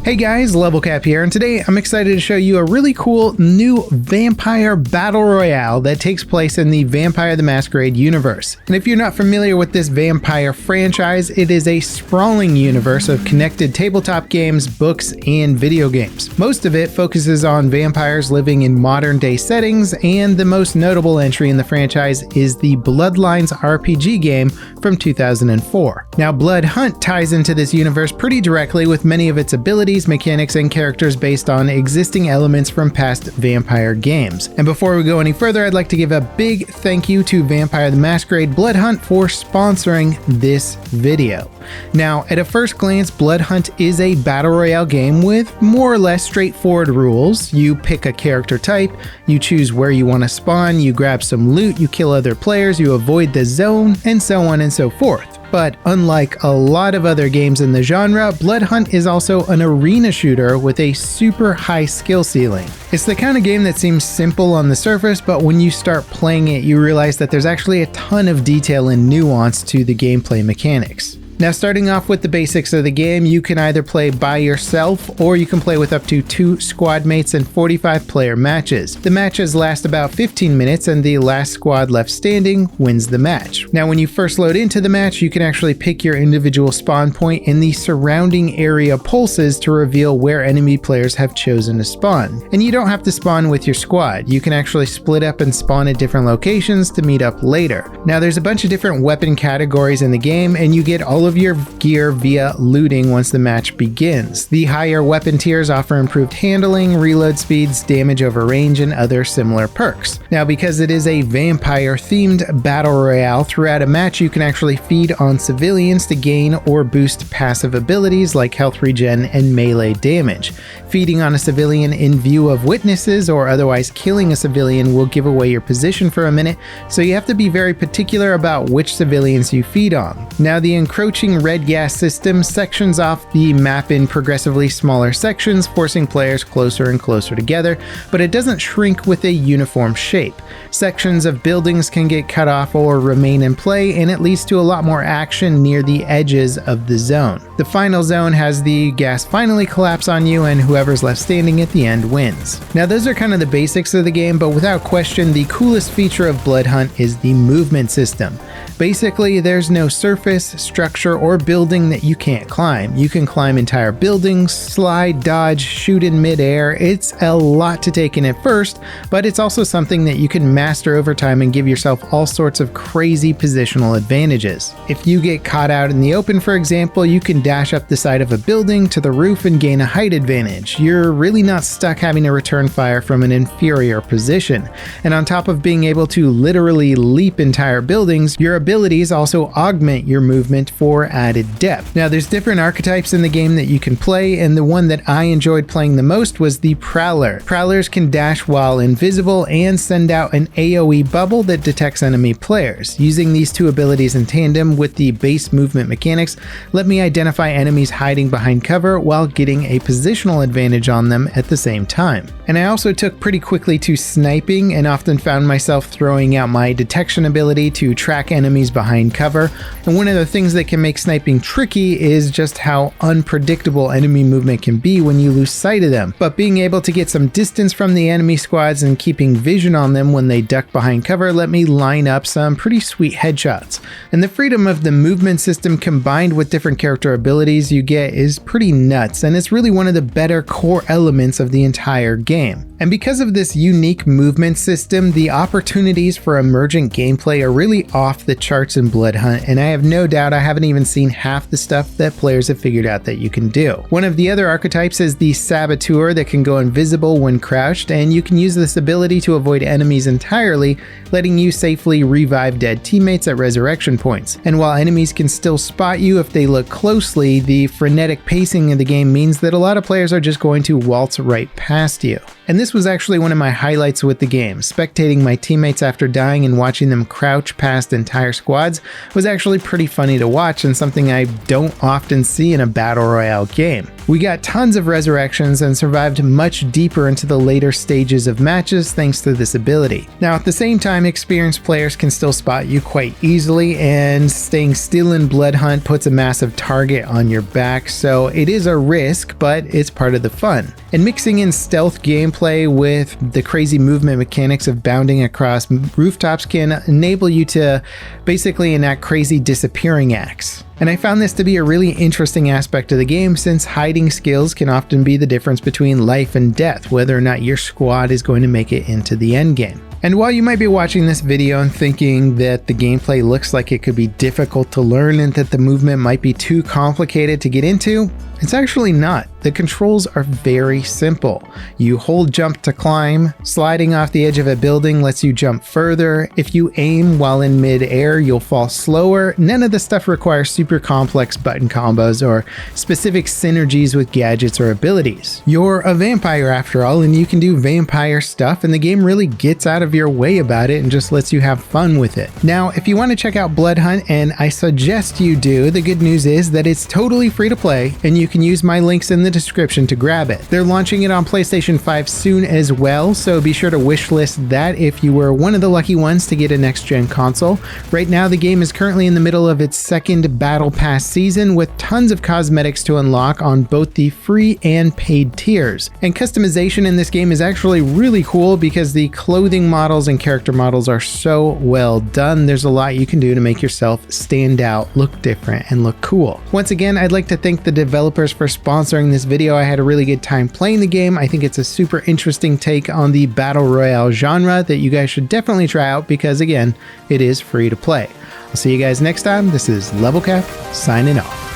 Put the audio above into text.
Hey guys, Level Cap here, and today I'm excited to show you a really cool new vampire battle royale that takes place in the Vampire the Masquerade universe. And if you're not familiar with this vampire franchise, it is a sprawling universe of connected tabletop games, books, and video games. Most of it focuses on vampires living in modern day settings, and the most notable entry in the franchise is the Bloodlines RPG game from 2004. Now, Bloodhunt ties into this universe pretty directly with many of its abilities, mechanics, and characters based on existing elements from past vampire games. And before we go any further, I'd like to give a big thank you to Vampire the Masquerade Bloodhunt for sponsoring this video. Now, at a first glance, Bloodhunt is a battle royale game with more or less straightforward rules. You pick a character type, you choose where you want to spawn, you grab some loot, you kill other players, you avoid the zone, and so on and so forth. But unlike a lot of other games in the genre, Bloodhunt is also an arena shooter with a super high skill ceiling. It's the kind of game that seems simple on the surface, but when you start playing it, you realize that there's actually a ton of detail and nuance to the gameplay mechanics. Now, starting off with the basics of the game, you can either play by yourself or you can play with up to 2 squad mates in 45 player matches. The matches last about 15 minutes and the last squad left standing wins the match. Now, when you first load into the match, you can actually pick your individual spawn point and the surrounding area pulses to reveal where enemy players have chosen to spawn. And you don't have to spawn with your squad. You can actually split up and spawn at different locations to meet up later. Now, there's a bunch of different weapon categories in the game, and you get all of your gear via looting once the match begins. The higher weapon tiers offer improved handling, reload speeds, damage over range, and other similar perks. Now, because it is a vampire themed battle royale, throughout a match you can actually feed on civilians to gain or boost passive abilities like health regen and melee damage. Feeding on a civilian in view of witnesses or otherwise killing a civilian will give away your position for a minute, so you have to be very particular about which civilians you feed on. Now, the encroaching red gas system sections off the map in progressively smaller sections, forcing players closer and closer together, but it doesn't shrink with a uniform shape. Sections of buildings can get cut off or remain in play, and it leads to a lot more action near the edges of the zone. The final zone has the gas finally collapse on you, and whoever's left standing at the end wins. Now, those are kind of the basics of the game, but without question, the coolest feature of Bloodhunt is the movement system. Basically, there's no surface, structure, or building that you can't climb. You can climb entire buildings, slide, dodge, shoot in midair. It's a lot to take in at first, but it's also something that you can master over time and give yourself all sorts of crazy positional advantages. If you get caught out in the open, for example, you can dash up the side of a building to the roof and gain a height advantage. You're really not stuck having to return fire from an inferior position. And on top of being able to literally leap entire buildings, your abilities also augment your movement for added depth. Now, there's different archetypes in the game that you can play, and the one that I enjoyed playing the most was the Prowler. Prowlers can dash while invisible and send out an AoE bubble that detects enemy players. Using these two abilities in tandem with the base movement mechanics let me identify enemies hiding behind cover while getting a positional advantage on them at the same time. And I also took pretty quickly to sniping and often found myself throwing out my detection ability to track enemies behind cover. And one of the things that can make sniping tricky is just how unpredictable enemy movement can be when you lose sight of them. But being able to get some distance from the enemy squads and keeping vision on them when they duck behind cover let me line up some pretty sweet headshots. And the freedom of the movement system combined with different character abilities you get is pretty nuts, and it's really one of the better core elements of the entire game. And because of this unique movement system, the opportunities for emergent gameplay are really off the charts in Bloodhunt, and I have no doubt I haven't even seen half the stuff that players have figured out that you can do. One of the other archetypes is the Saboteur that can go invisible when crouched, and you can use this ability to avoid enemies entirely, letting you safely revive dead teammates at resurrection points. And while enemies can still spot you if they look closely, the frenetic pacing of the game means that a lot of players are just going to waltz right past you. And this was actually one of my highlights with the game. Spectating my teammates after dying and watching them crouch past entire squads was actually pretty funny to watch and something I don't often see in a battle royale game. We got tons of resurrections and survived much deeper into the later stages of matches thanks to this ability. Now at the same time, experienced players can still spot you quite easily, and staying still in Bloodhunt puts a massive target on your back, so it is a risk, but it's part of the fun. And mixing in stealth gameplay with the crazy movement mechanics of bounding across rooftops can enable you to basically enact crazy disappearing acts. And I found this to be a really interesting aspect of the game, since hiding skills can often be the difference between life and death, whether or not your squad is going to make it into the end game. And while you might be watching this video and thinking that the gameplay looks like it could be difficult to learn and that the movement might be too complicated to get into, it's actually not. The controls are very simple. You hold jump to climb, sliding off the edge of a building lets you jump further. If you aim while in mid-air, you'll fall slower. None of the stuff requires super complex button combos or specific synergies with gadgets or abilities. You're a vampire after all, and you can do vampire stuff, and the game really gets out of your way about it and just lets you have fun with it. Now, if you want to check out Bloodhunt, and I suggest you do, the good news is that it's totally free to play, and you can use my links in the description to grab it. They're launching it on PlayStation 5 soon as well, so be sure to wishlist that if you were one of the lucky ones to get a next-gen console. Right now, the game is currently in the middle of its second Battle Pass season with tons of cosmetics to unlock on both the free and paid tiers. And customization in this game is actually really cool because the clothing models and character models are so well done. There's a lot you can do to make yourself stand out, look different, and look cool. Once again, I'd like to thank the developers for sponsoring this video. I had a really good time playing the game. I think it's a super interesting take on the battle royale genre that you guys should definitely try out because, again, it is free to play. I'll see you guys next time. This is LevelCap signing off.